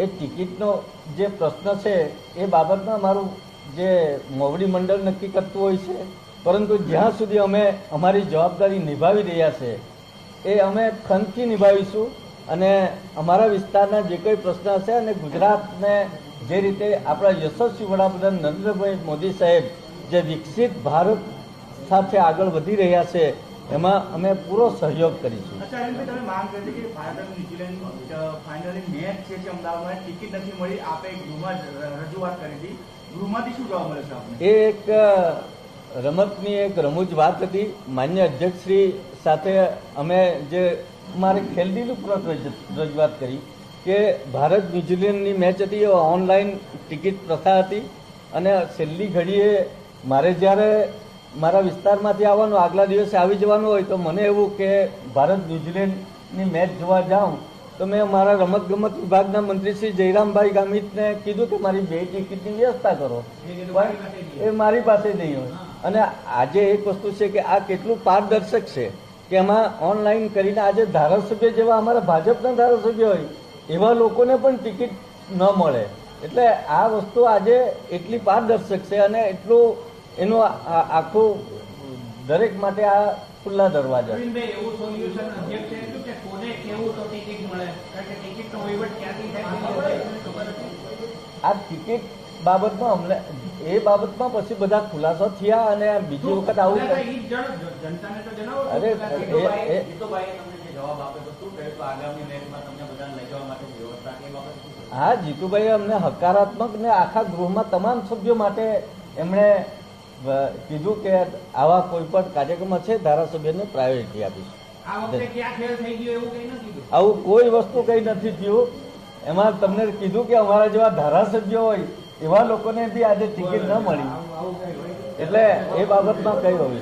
એ ટિકિટનો જે પ્રશ્ન છે એ બાબતમાં મારું જે મોવડી મંડળ નક્કી કરતું હોય છે, પરંતુ જ્યાં સુધી અમે અમારી જવાબદારી નિભાવી રહ્યા છે એ અમે ખંતથી નિભાવીશું અને અમારા વિસ્તારના જે કંઈ પ્રશ્ન હશે અને ગુજરાતને જે રીતે આપણા યશસ્વી વડાપ્રધાન નરેન્દ્રભાઈ મોદી સાહેબ જે વિકસિત ભારત સાથે આગળ વધી રહ્યા છે એમાં અમે પૂરો સહયોગ કરીશું. તમે માંગ કરી કે ભારત અને ન્યુઝીલેન્ડ ફાઇનલી મેચ છે જે અમદાવાદમાં ટિકિટ નથી મળી, આપે ગૃહમાં રજૂઆત કરી હતી, ગૃહમાંથી શું જવાબ મળે છે આપને? એ એક રમતની એક રમૂજ વાત હતી. માન્ય અધ્યક્ષશ્રી સાથે અમે જે મારે ખેલદીલીપૂર્વક રજૂઆત કરી કે ભારત ન્યુઝીલેન્ડની મેચ હતી એ ઓનલાઈન ટિકિટ પ્રથા હતી અને છેલ્લી ઘડીએ મારે જ્યારે મારા વિસ્તારમાંથી આવવાનું આગલા દિવસે આવી જવાનું હોય તો મને એવું કે ભારત ન્યુઝીલેન્ડની મેચ જોવા જાઉં તો મેં મારા રમતગમત વિભાગના મંત્રી શ્રી જયરામભાઈ ગામિતને કીધું કે મારી 2 ટિકિટની વ્યવસ્થા કરો, પણ એ મારી પાસે નહીં હોય. અને આજે એક વસ્તુ છે કે આ કેટલું પારદર્શક છે કે એમાં ઓનલાઈન કરીને આજે ધારાસભ્ય જેવા અમારા ભાજપના ધારાસભ્ય હોય એવા લોકોને પણ ટિકિટ ન મળે. એટલે આ વસ્તુ આજે એટલી પારદર્શક છે અને એટલું એનું આખું દરેક માટે આ ખુલ્લા દરવાજા. એવું સોલ્યુશન અધ્યક્ષે કીધું કે કોને કેવું તો ટિકિટ મળે, કારણ કે ટિકિટનો વહીવટ ક્યાંથી થાય આ ટિકિટ બાબતમાં અમને એ બાબતમાં પછી બધા ખુલાસો થયા અને બીજી વખત આવું જનતાને તો જણાવો. અરે હા, જીતુભાઈ અમને હકારાત્મક ને આખા ગૃહમાં તમામ સભ્યો માટે એમણે કીધું કે આવા કોઈ પણ કાર્યક્રમ છે ધારાસભ્યને પ્રાયોરિટી આપીશું. આવું કોઈ વસ્તુ કઈ નથી થયું. એમાં તમને કીધું કે અમારા જેવા ધારાસભ્યો હોય એવા લોકોને બી આજે ટિકિટ ન મળી, એટલે એ બાબતમાં કઈ હોય.